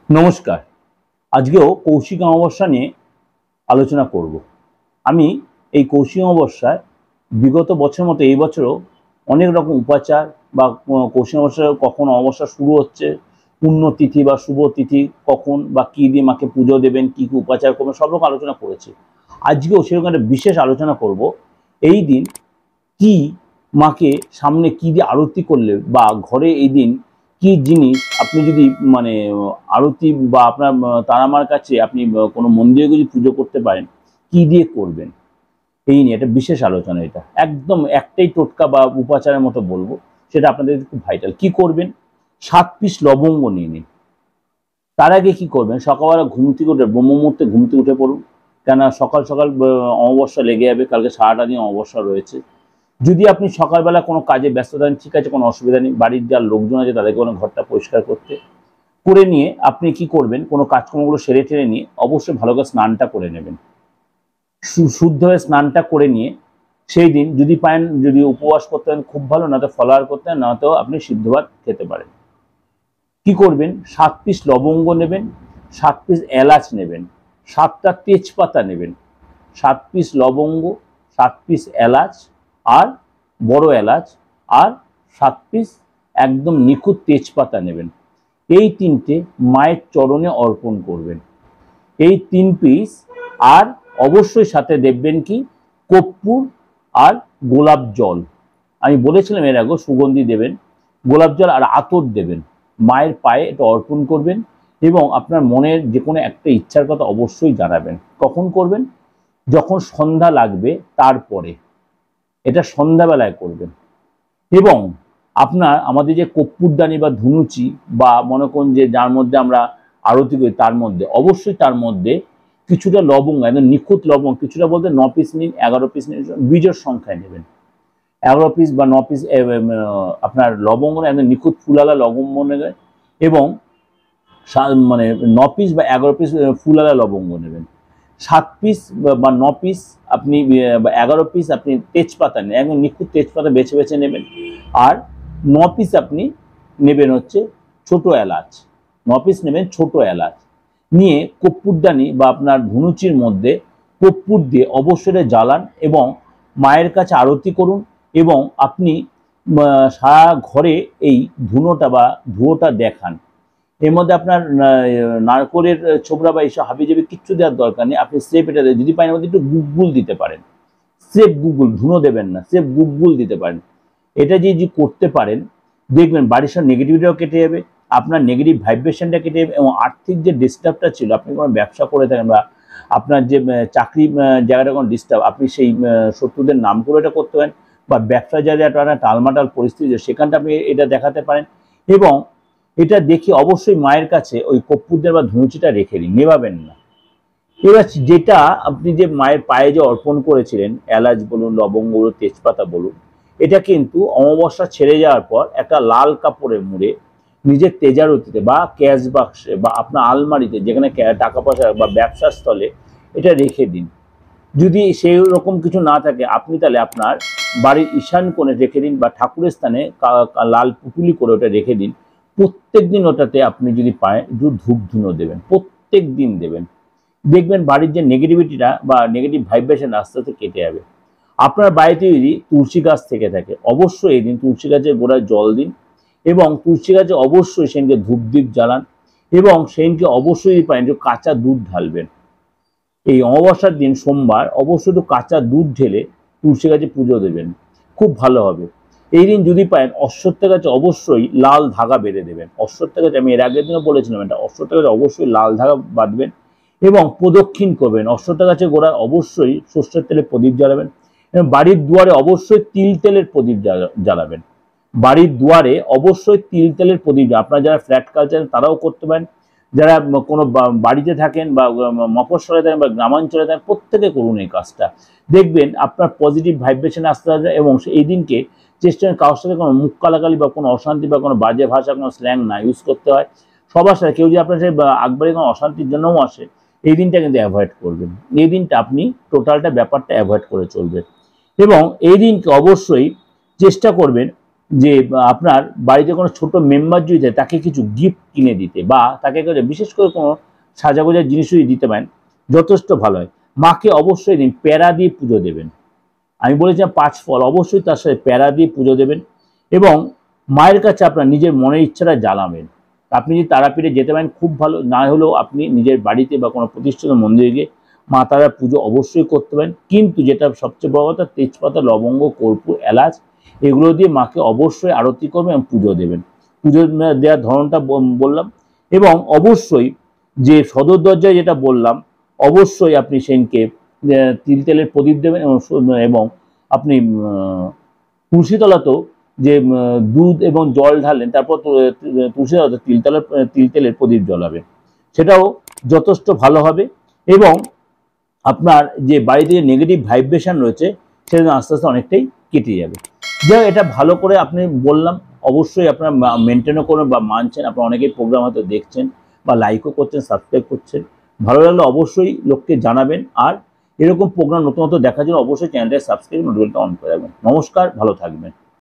নমস্কার। আজকেও কৌশিক অমাবস্যা নিয়ে আলোচনা করব। আমি এই কৌশিক অমাবস্যায় বিগত বছরের মতো এই বছরও অনেক রকম উপাচার বা কৌশিক অমাবস্যা কখন অমাবস্যা শুরু হচ্ছে, পুণ্যতিথি বা শুভ তিথি কখন বা কী দিয়ে মাকে পুজো দেবেন, কী কী উপাচার করবেন, সব রকম আলোচনা করেছি। আজকেও সেরকম একটা বিশেষ আলোচনা করব। এই দিন কি মাকে সামনে কি দিয়ে আরতি করলে বা ঘরে এই দিন কি জিনিস আপনি যদি মানে আরতি বা আপনার তারামার কাছে আপনি কোনো মন্দিরে যদি পুজো করতে পারেন, কি দিয়ে করবেন এই নিয়ে একটা বিশেষ আলোচনা। এটা একদম একটাই টোটকা বা উপাচারের মতো বলবো, সেটা আপনাদের খুব ভাইটাল। কি করবেন? 7 পিস লবঙ্গ নিয়ে নিন। তার আগে কি করবেন, সকালবেলা ঘুম থেকে উঠে ব্রহ্ম মুহূর্তে ঘুম থেকে উঠে পড়ুন, কেননা সকাল সকাল অমাবস্যা লেগে যাবে, কালকে সারাটা দিন অমাবস্যা রয়েছে। যদি আপনি সকালবেলা কোনো কাজে ব্যস্ত থাকেন, ঠিক আছে, কোনো অসুবিধা নেই, বাড়ির যার লোকজন আছে তাদেরকে কোনো ঘরটা পরিষ্কার করতে করে নিয়ে আপনি কি করবেন, কোনো কাজকর্মগুলো সেরে টেরে নিয়ে অবশ্যই ভালো করে স্নানটা করে নেবেন। শুদ্ধভাবে স্নানটা করে নিয়ে সেই দিন যদি পারেন, যদি উপবাস করতে পারেন খুব ভালো, না তো ফলাহার করতে পারেন, না তো আপনি সিদ্ধ ভাত খেতে পারেন। কি করবেন, 7 পিস লবঙ্গ নেবেন, 7 পিস এলাচ নেবেন, 7টা তেজপাতা নেবেন, 7 পিস লবঙ্গ, 7 পিস এলাচ আর বড় এলাচ, আর 7 পিস একদম নিখুঁত তেজপাতা নেবেন। এই তিনটে মায়ের চরণে অর্পণ করবেন, এই 3 পিস। আর অবশ্যই সাথে দেখবেন কি কর্পূর আর গোলাপ জল। আমি বলেছিলাম এর আগে সুগন্ধি দেবেন, গোলাপ জল আর আতর দেবেন, মায়ের পায়ে এটা অর্পণ করবেন। এবং আপনার মনের যে কোনো একটা ইচ্ছার কথা অবশ্যই জানাবেন। কখন করবেন? যখন সন্ধ্যা লাগবে তারপরে, এটা সন্ধ্যাবেলায় করবেন। এবং আপনার আমাদের যে কর্পূরদানি বা ধুনুচি বা মনে করুন যে যার মধ্যে আমরা আরতি করি, তার মধ্যে অবশ্যই তার মধ্যে কিছুটা লবঙ্গ, একদম নিখুঁত লবঙ্গ, কিছুটা বলতে 9 পিস নিন, 11 পিস নিন, বীজের সংখ্যায় নেবেন। 11 পিস বা 9 পিস আপনার লবঙ্গ, একদম নিখুঁত ফুলালা লবঙ্গ নেবেন। এবং মানে 9 পিস বা 11 পিস ফুলালা লবঙ্গ নেবেন। 7 পিস বা 9 পিস আপনি বা 11 পিস আপনি তেজপাতা নেন, একদম নিখুঁত তেজপাতা বেছে বেছে নেবেন। আর 9 পিস আপনি নেবেন হচ্ছে ছোট এলাচ, 9 পিস নেবেন ছোট এলাচ নিয়ে কর্পূরদানি বা আপনার ধুনুচির মধ্যে কর্পূর দিয়ে অবশ্যই জ্বালান এবং মায়ের কাছে আরতি করুন। এবং আপনি সারা ঘরে এই ধুনোটা বা ধুয়োটা দেখান। এর মধ্যে আপনার নারকোলের ছোবড়া বা এইসব হাবিজাবি কিচ্ছু দেওয়ার দরকার নেই। আপনি স্রেফ এটা যদি পারেন মধ্যে একটু গুগগুল দিতে পারেন, স্রেফ গুগগুল, ধুনো দেবেন না, স্রেফ গুগগুল দিতে পারেন। এটা যে করতে পারেন দেখবেন বাড়ির সব নেগেটিভিটিও কেটে যাবে, আপনার নেগেটিভ ভাইব্রেশনটা কেটে যাবে, এবং আর্থিক যে ডিস্টার্বটা ছিল, আপনি কোনো ব্যবসা করে থাকেন বা আপনার যে চাকরি জায়গাটা কোনো ডিস্টার্ব, আপনি সেই শত্রুদের নাম করে এটা করতে পারেন, বা ব্যবসা জায়গায় একটা টালমাটাল পরিস্থিতি সেখানটা আপনি এটা দেখাতে পারেন। এবং এটা দেখে অবশ্যই মায়ের কাছে ওই কর্পূরদানি বা ধুনুচিটা রেখে দিন, নেভাবেন না। এবার যেটা আপনি যে মায়ের পায়ে যে অর্পণ করেছিলেন, এলাচ বলুন, লবঙ্গ বলুন, তেজপাতা বলুন, এটা কিন্তু অমাবস্যা ছেড়ে যাওয়ার পর একটা লাল কাপড়ে মুড়ে নিজের তেজারতিতে বা ক্যাশ বাক্সে বা আপনার আলমারিতে, যেখানে টাকা পয়সা বা ব্যবসার স্থলে এটা রেখে দিন। যদি সেই রকম কিছু না থাকে, আপনি তাহলে আপনার বাড়ির ঈশান কোণে রেখে দিন, বা ঠাকুরের স্থানে লাল পুটুলি করে ওটা রেখে দিন। প্রত্যেক দিন ওটাতে আপনি যদি পায় একটু ধূপ ধুনো দেবেন, প্রত্যেক দিন দেবেন। দেখবেন বাড়ির যে নেগেটিভিটিটা বা নেগেটিভ ভাইব্রেশন আস্তে আস্তে কেটে যাবে। আপনার বাড়িতে যদি তুলসী গাছ থেকে থাকে, অবশ্যই এই দিন তুলসী গাছের গোড়ায় জল দিন, এবং তুলসী গাছে অবশ্যই সেদিনকে ধূপ দ্বীপ জ্বালান, এবং সেদিনকে অবশ্যই পারেন যে কাঁচা দুধ ঢালবেন। এই অমাবস্যার দিন সোমবার অবশ্যই একটু কাঁচা দুধ ঢেলে তুলসী গাছে পুজো দেবেন, খুব ভালো হবে। এই দিন যদি পারেন অশ্বত্থ গাছে অবশ্যই লাল ধাগা বেঁধে দেবেন। অশ্বত্থ গাছে আমি এর আগের দিনও বলেছিলাম, এটা অশ্বত্থ গাছে অবশ্যই লাল ধাগা বাঁধবেন এবং প্রদক্ষিণ করবেন। অশ্বত্থ গাছের গোড়ায় অবশ্যই সর্ষের তেলে প্রদীপ জ্বালাবেন, এবং বাড়ির দুয়ারে অবশ্যই তিল তেলের প্রদীপ জ্বালাবেন। বাড়ির দুয়ারে অবশ্যই তিল তেলের প্রদীপ, আপনারা যারা ফ্ল্যাট কালচার তারাও করতে পারেন, যারা কোনো বাড়িতে থাকেন বা মফস্বলে থাকেন বা গ্রামাঞ্চলে থাকেন, প্রত্যেকে করুন এই কাজটা। দেখবেন আপনার পজিটিভ ভাইব্রেশন আসতে আসবে। এবং এই দিনকে চেষ্টা করেন কারোর সাথে কোনো মুখ কালাকালি বা কোনো অশান্তি বা কোনো বাজে ভাষা, কোনো স্ল্যাং না ইউজ করতে হয়। সবার সাথে কেউ যদি আপনার সাথে আকবারে কোনো অশান্তির জন্যও আসে, এই দিনটা কিন্তু অ্যাভয়েড করবেন। এই দিনটা আপনি টোটালটা ব্যাপারটা অ্যাভয়েড করে চলবেন। এবং এই দিনকে অবশ্যই চেষ্টা করবেন যে আপনার বাড়িতে কোনো ছোট মেম্বার যদি থাকে তাকে কিছু গিফট কিনে দিতে, বা তাকে বিশেষ করে কোনো সাজাগোজার জিনিসও দিতে পারেন, যথেষ্ট ভালো হয়। মাকে অবশ্যই দিন প্যারা দিয়ে পুজো দেবেন। আমি বলেছিলাম 5 ফল, অবশ্যই তার সাথে প্যারা দিয়ে পুজো দেবেন। এবং মায়ের কাছে আপনার নিজের মনের ইচ্ছাটা জানাবেন। আপনি যদি তারাপীঠে যেতে পারেন খুব ভালো, না হলেও আপনি নিজের বাড়িতে বা কোনো প্রতিষ্ঠিত মন্দিরে গিয়ে মা তারার পুজো অবশ্যই করতে পারেন। কিন্তু যেটা সবচেয়ে বড় কথা, তেজপাতা, লবঙ্গ, কর্পূর, এলাচ এগুলো দিয়ে মাকে অবশ্যই আরতি করবেন এবং পুজো দেবেন। পুজো দেওয়ার ধরনটা বললাম। এবং অবশ্যই যে সদর দরজায় যেটা বললাম, অবশ্যই আপনি সেনকে তিল তেলের প্রদীপ দেবেন। এবং আপনি তুলসীতলাতেও যে দুধ এবং জল ঢালেন, তারপর তুলসীতলাতে তিল তেলের প্রদীপ জ্বলাবেন, সেটাও যথেষ্ট ভালো হবে। এবং আপনার যে বাড়িতে যে নেগেটিভ ভাইব্রেশন রয়েছে সেটা আস্তে আস্তে অনেকটাই কেটে যাবে। যাই হোক, এটা ভালো করে আপনি বললাম, অবশ্যই আপনারা মেনটেনও করবেন বা মানছেন। আপনারা অনেকেই প্রোগ্রাম হয়তো দেখছেন বা লাইকও করছেন, সাবস্ক্রাইব করছেন। ভালো লাগলে অবশ্যই লোককে জানাবেন। আর এরকম প্রোগ্রাম নতুন নতুন দেখার জন্য অবশ্যই চ্যানেলটা সাবস্ক্রাইব, নোটিফিকেশনটা অন করে রাখবেন। নমস্কার, ভালো থাকবেন।